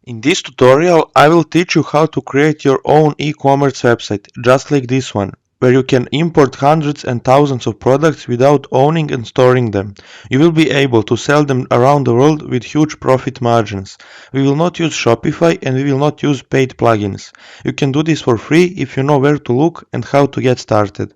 In this tutorial, I will teach you how to create your own e-commerce website, just like this one, where you can import hundreds and thousands of products without owning and storing them. You will be able to sell them around the world with huge profit margins. We will not use Shopify and we will not use paid plugins. You can do this for free if you know where to look and how to get started.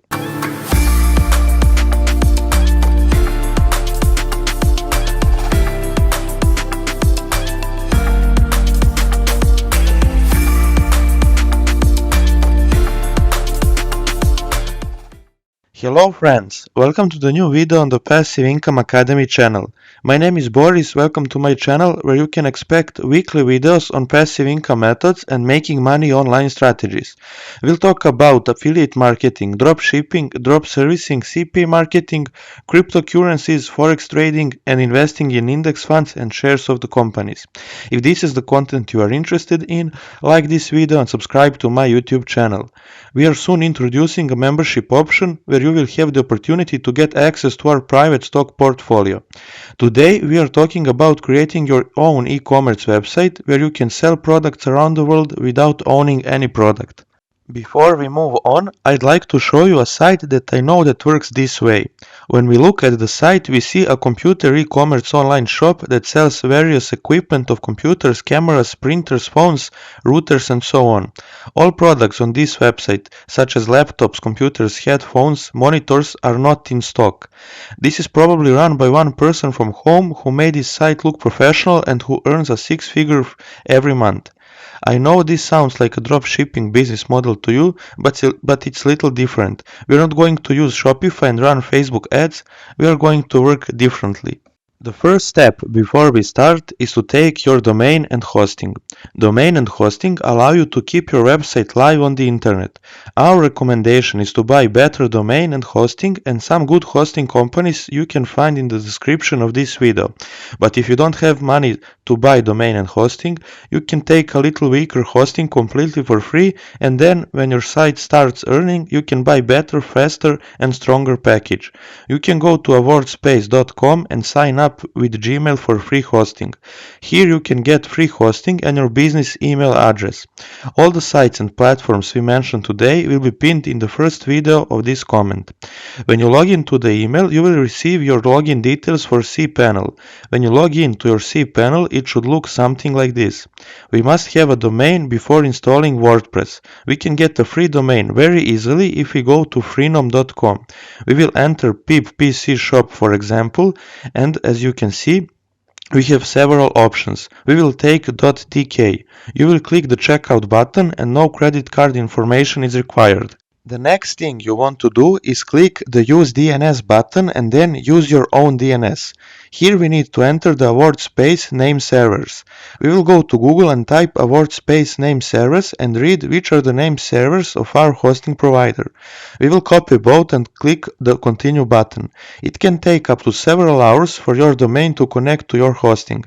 Hello friends, welcome to the new video on the Passive Income Academy channel. My name is Boris, welcome to my channel where you can expect weekly videos on passive income methods and making money online strategies. We'll talk about affiliate marketing, dropshipping, drop servicing, CPA marketing, cryptocurrencies, forex trading and investing in index funds and shares of the companies. If this is the content you are interested in, like this video and subscribe to my YouTube channel. We are soon introducing a membership option where you will have the opportunity to get access to our private stock portfolio. Today we are talking about creating your own e-commerce website where you can sell products around the world without owning any product. Before we move on, I'd like to show you a site that I know that works this way. When we look at the site, we see a computer e-commerce online shop that sells various equipment of computers, cameras, printers, phones, routers and so on. All products on this website, such as laptops, computers, headphones, monitors, are not in stock. This is probably run by one person from home who made this site look professional and who earns a six-figure every month. I know this sounds like a dropshipping business model to you, but it's a little different. We're not going to use Shopify and run Facebook ads, we are going to work differently. The first step before we start is to take your domain and hosting. Domain and hosting allow you to keep your website live on the internet. Our recommendation is to buy better domain and hosting, and some good hosting companies you can find in the description of this video. But if you don't have money to buy domain and hosting, you can take a little weaker hosting completely for free, and then when your site starts earning, you can buy better, faster and stronger package. You can go to wordspace.com and sign up with Gmail for free hosting. Here you can get free hosting and your business email address. All the sites and platforms we mentioned today will be pinned in the first video of this comment. When you log into the email, you will receive your login details for cPanel. When you log in to your cPanel, it should look something like this. We must have a domain before installing WordPress. We can get a free domain very easily if we go to freenom.com. We will enter pip pc shop for example, and as you can see, we have several options. We will take .tk. You will click the checkout button and no credit card information is required. The next thing you want to do is click the Use DNS button and then use your own DNS. Here we need to enter the WordSpace name servers. We will go to Google and type a WordSpace name servers and read which are the name servers of our hosting provider. We will copy both and click the Continue button. It can take up to several hours for your domain to connect to your hosting.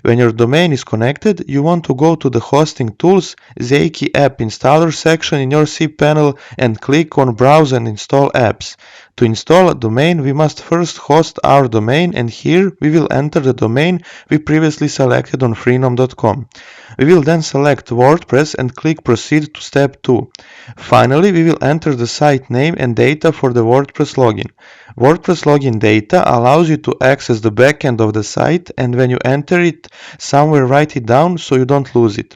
When your domain is connected, you want to go to the Hosting Tools Zeiki App Installer section in your cPanel and click on Browse and Install Apps. To install a domain, we must first host our domain, and here we will enter the domain we previously selected on freenom.com. We will then select WordPress and click Proceed to Step 2. Finally, we will enter the site name and data for the WordPress login. WordPress login data allows you to access the backend of the site, and when you enter it somewhere, write it down so you don't lose it.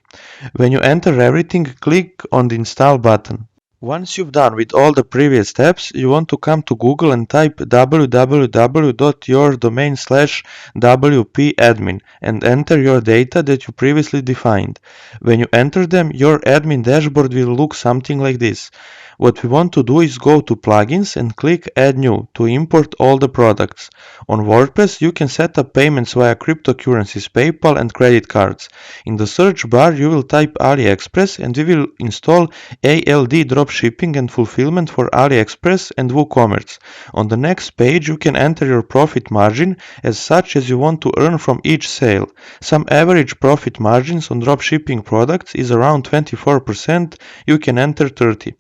When you enter everything, click on the Install button. Once you've done with all the previous steps, you want to come to Google and type www.yourdomain/wp-admin and enter your data that you previously defined. When you enter them, your admin dashboard will look something like this. What we want to do is go to Plugins and click Add New to import all the products. On WordPress, you can set up payments via cryptocurrencies, PayPal and credit cards. In the search bar, you will type Aliexpress and we will install ALD Dropshipping and Fulfillment for Aliexpress and WooCommerce. On the next page, you can enter your profit margin as such as you want to earn from each sale. Some average profit margins on dropshipping products is around 24%, you can enter 30%.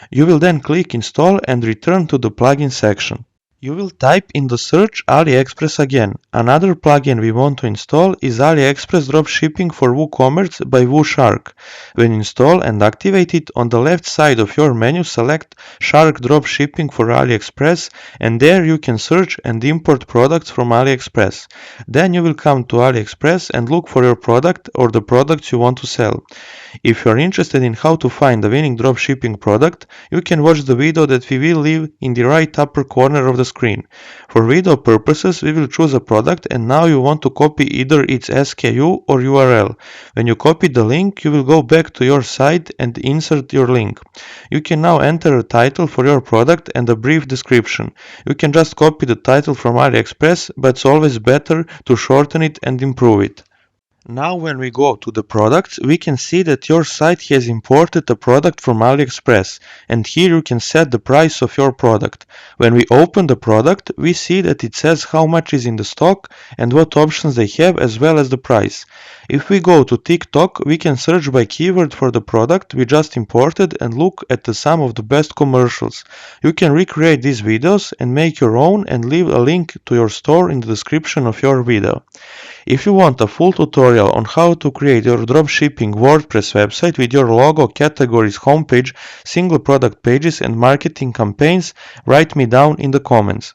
You will then click Install and return to the plugin section. You will type in the search Aliexpress again. Another plugin we want to install is Aliexpress Dropshipping for WooCommerce by WooShark. When install and activate it, on the left side of your menu select Shark Dropshipping for Aliexpress, and there you can search and import products from Aliexpress. Then you will come to Aliexpress and look for your product or the products you want to sell. If you are interested in how to find the winning dropshipping product, you can watch the video that we will leave in the right upper corner of the screen. For video purposes, we will choose a product and now you want to copy either its SKU or URL. When you copy the link, you will go back to your site and insert your link. You can now enter a title for your product and a brief description. You can just copy the title from AliExpress, but it's always better to shorten it and improve it. Now when we go to the products, we can see that your site has imported a product from AliExpress, and here you can set the price of your product. When we open the product, we see that it says how much is in the stock and what options they have as well as the price. If we go to TikTok, we can search by keyword for the product we just imported and look at some of the best commercials. You can recreate these videos and make your own and leave a link to your store in the description of your video. If you want a full tutorial on how to create your dropshipping WordPress website with your logo, categories, homepage, single product pages and marketing campaigns, write me down in the comments.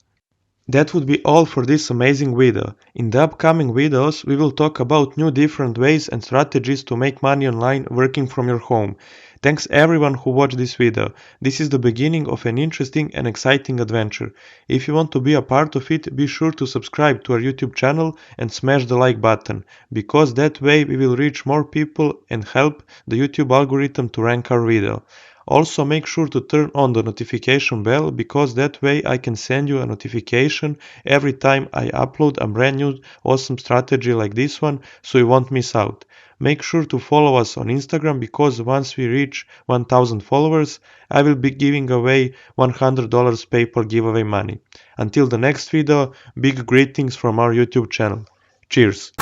That would be all for this amazing video. In the upcoming videos, we will talk about new different ways and strategies to make money online working from your home. Thanks everyone who watched this video. This is the beginning of an interesting and exciting adventure. If you want to be a part of it, be sure to subscribe to our YouTube channel and smash the like button, because that way we will reach more people and help the YouTube algorithm to rank our video. Also make sure to turn on the notification bell, because that way I can send you a notification every time I upload a brand new awesome strategy like this one, so you won't miss out. Make sure to follow us on Instagram, because once we reach 1000 followers, I will be giving away $100 PayPal giveaway money. Until the next video, big greetings from our YouTube channel. Cheers!